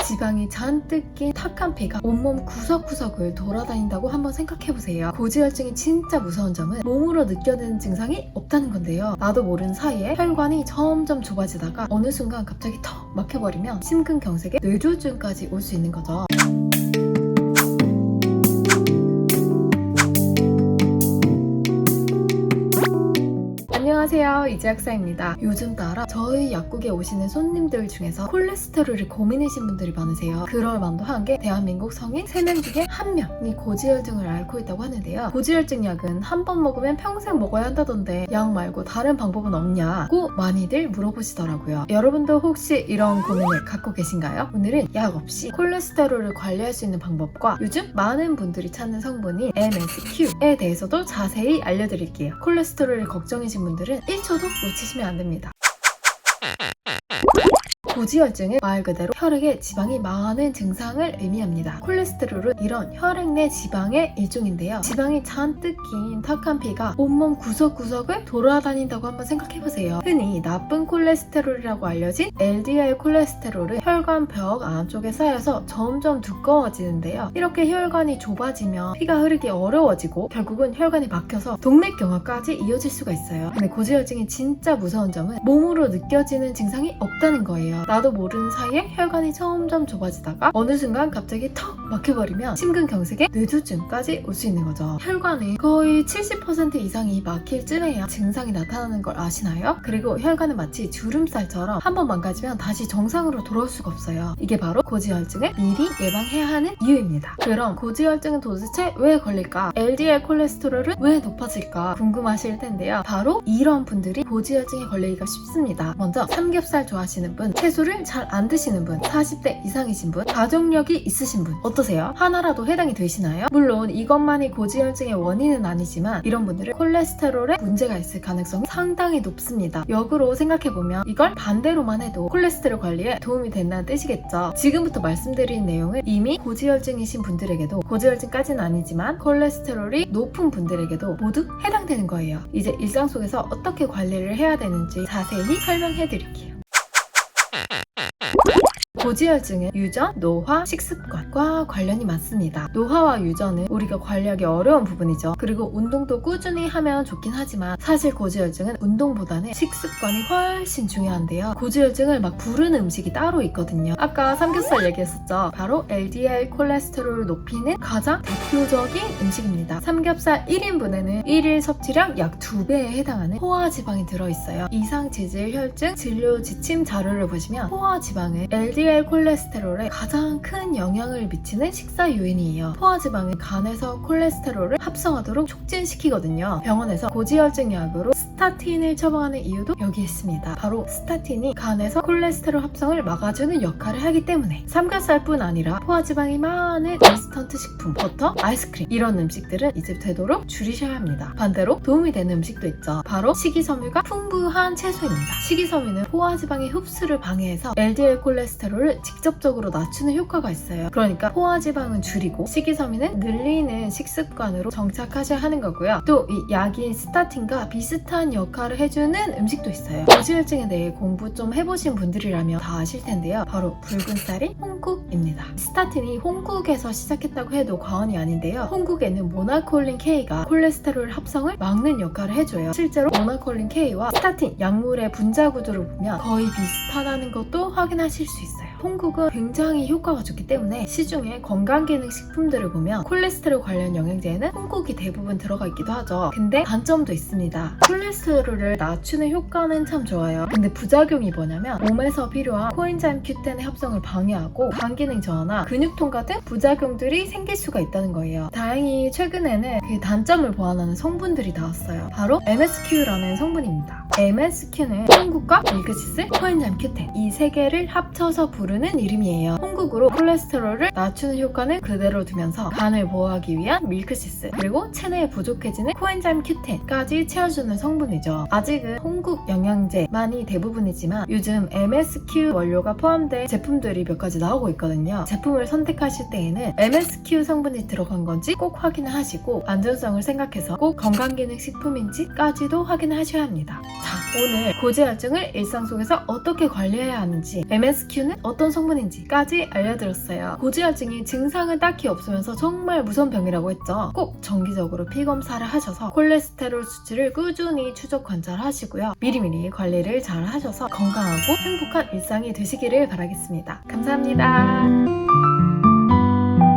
지방이 잔뜩 낀 탁한 피가 온몸 구석구석을 돌아다닌다고 한번 생각해보세요. 고지혈증이 진짜 무서운 점은 몸으로 느껴지는 증상이 없다는 건데요. 나도 모르는 사이에 혈관이 점점 좁아지다가 어느 순간 갑자기 턱 막혀버리면 심근경색에 뇌졸중까지 올 수 있는 거죠. 안녕하세요, 이지학사입니다. 요즘 따라 저희 약국에 오시는 손님들 중에서 콜레스테롤이 고민이신 분들이 많으세요. 그럴 만도 한 게 대한민국 성인 3명 중에 1명이 고지혈증을 앓고 있다고 하는데요. 고지혈증 약은 한 번 먹으면 평생 먹어야 한다던데 약 말고 다른 방법은 없냐고 많이들 물어보시더라고요. 여러분도 혹시 이런 고민을 갖고 계신가요? 오늘은 약 없이 콜레스테롤을 관리할 수 있는 방법과 요즘 많은 분들이 찾는 성분인 MSQ에 대해서도 자세히 알려드릴게요. 콜레스테롤이 걱정이신 분들은 1초도 놓치시면 안 됩니다. 고지혈증은 말 그대로 혈액에 지방이 많은 증상을 의미합니다. 콜레스테롤은 이런 혈액 내 지방의 일종인데요. 지방이 잔뜩 낀 탁한 피가 온몸 구석구석을 돌아다닌다고 한번 생각해보세요. 흔히 나쁜 콜레스테롤이라고 알려진 LDL 콜레스테롤은 혈관 벽 안쪽에 쌓여서 점점 두꺼워지는데요. 이렇게 혈관이 좁아지면 피가 흐르기 어려워지고 결국은 혈관이 막혀서 동맥경화까지 이어질 수가 있어요. 근데 고지혈증이 진짜 무서운 점은 몸으로 느껴지는 증상이 없다는 거예요. 나도 모르는 사이에 혈관이 점점 좁아지다가 어느 순간 갑자기 턱 막혀버리면 심근경색에 뇌졸중까지 올 수 있는 거죠. 혈관의 거의 70% 이상이 막힐 쯤에야 증상이 나타나는 걸 아시나요? 그리고 혈관은 마치 주름살처럼 한번 망가지면 다시 정상으로 돌아올 수가 없어요. 이게 바로 고지혈증을 미리 예방해야 하는 이유입니다. 그럼 고지혈증은 도대체 왜 걸릴까? LDL 콜레스테롤은 왜 높아질까? 궁금하실 텐데요. 바로 이런 분들이 고지혈증에 걸리기가 쉽습니다. 먼저 삼겹살 좋아하시는 분, 채소를 잘 안 드시는 분, 40대 이상이신 분, 가족력이 있으신 분 어떠세요? 하나라도 해당이 되시나요? 물론 이것만이 고지혈증의 원인은 아니지만 이런 분들은 콜레스테롤에 문제가 있을 가능성이 상당히 높습니다. 역으로 생각해보면 이걸 반대로만 해도 콜레스테롤 관리에 도움이 된다는 뜻이겠죠. 지금부터 말씀드린 내용은 이미 고지혈증이신 분들에게도, 고지혈증까지는 아니지만 콜레스테롤이 높은 분들에게도 모두 해당되는 거예요. 이제 일상 속에서 어떻게 관리를 해야 되는지 자세히 설명해 드릴게요. 고지혈증은 유전, 노화, 식습관과 관련이 많습니다. 노화와 유전은 우리가 관리하기 어려운 부분이죠. 그리고 운동도 꾸준히 하면 좋긴 하지만 사실 고지혈증은 운동보다는 식습관이 훨씬 중요한데요. 고지혈증을 막 부르는 음식이 따로 있거든요. 아까 삼겹살 얘기했었죠. 바로 LDL 콜레스테롤을 높이는 가장 대표적인 음식입니다. 삼겹살 1인분에는 1일 섭취량 약 2배에 해당하는 포화지방이 들어있어요. 이상지질 혈증 진료 지침 자료를 보시면 포화지방은 LDL 콜레스테롤에 가장 큰 영향을 미치는 식사 요인이에요. 포화지방은 간에서 콜레스테롤을 합성하도록 촉진시키거든요. 병원에서 고지혈증 약으로 스타틴을 처방하는 이유도 여기에 있습니다. 바로 스타틴이 간에서 콜레스테롤 합성을 막아주는 역할을 하기 때문에 삼겹살뿐 아니라 포화지방이 많은 인스턴트 식품, 버터, 아이스크림 이런 음식들은 이제 되도록 줄이셔야 합니다. 반대로 도움이 되는 음식도 있죠. 바로 식이섬유가 풍부한 채소입니다. 식이섬유는 포화지방의 흡수를 방해해서 LDL 콜레스테롤을 직접적으로 낮추는 효과가 있어요. 그러니까 포화지방은 줄이고 식이섬유는 늘리는 식습관으로 정착하셔야 하는 거고요. 또 이 약인 스타틴과 비슷한 역할을 해주는 음식도 있어요. 고지혈증에 대해 공부 좀 해보신 분들이라면 다 아실 텐데요. 바로 붉은 쌀인 홍국입니다. 스타틴이 홍국에서 시작했다고 해도 과언이 아닌데요. 홍국에는 모나콜린 K가 콜레스테롤 합성을 막는 역할을 해줘요. 실제로 모나콜린 K와 스타틴 약물의 분자 구조를 보면 거의 비슷하다는 것도 확인하실 수 있어요. 홍국은 굉장히 효과가 좋기 때문에 시중에 건강기능식품들을 보면 콜레스테롤 관련 영양제에는 홍국이 대부분 들어가 있기도 하죠. 근데 단점도 있습니다. 콜레스테롤을 낮추는 효과는 참 좋아요. 근데 부작용이 뭐냐면 몸에서 필요한 코엔자임 Q10의 합성을 방해하고 간기능 저하나 근육통 같은 부작용들이 생길 수가 있다는 거예요. 다행히 최근에는 그 단점을 보완하는 성분들이 나왔어요. 바로 MSQ라는 성분입니다. MSQ는 홍국과 밀크시슬, 코엔자임 Q10 이 세 개를 합쳐서 부르는 이름이에요. 홍국으로 콜레스테롤을 낮추는 효과는 그대로 두면서 간을 보호하기 위한 밀크시슬 그리고 체내에 부족해지는 코엔자임 Q10까지 채워주는 성분이죠. 아직은 홍국 영양제만이 대부분이지만 요즘 MSQ 원료가 포함된 제품들이 몇 가지 나오고 있거든요. 제품을 선택하실 때에는 MSQ 성분이 들어간 건지 꼭 확인을 하시고 안전성을 생각해서 꼭 건강기능식품인지까지도 확인을 하셔야 합니다. 자, 오늘 고지혈증을 일상 속에서 어떻게 관리해야 하는지, MSQ는 어떻게 어떤 성분인지까지 알려드렸어요. 고지혈증이 증상은 딱히 없으면서 정말 무서운 병이라고 했죠. 꼭 정기적으로 피 검사를 하셔서 콜레스테롤 수치를 꾸준히 추적 관찰하시고요. 미리미리 관리를 잘 하셔서 건강하고 행복한 일상이 되시기를 바라겠습니다. 감사합니다.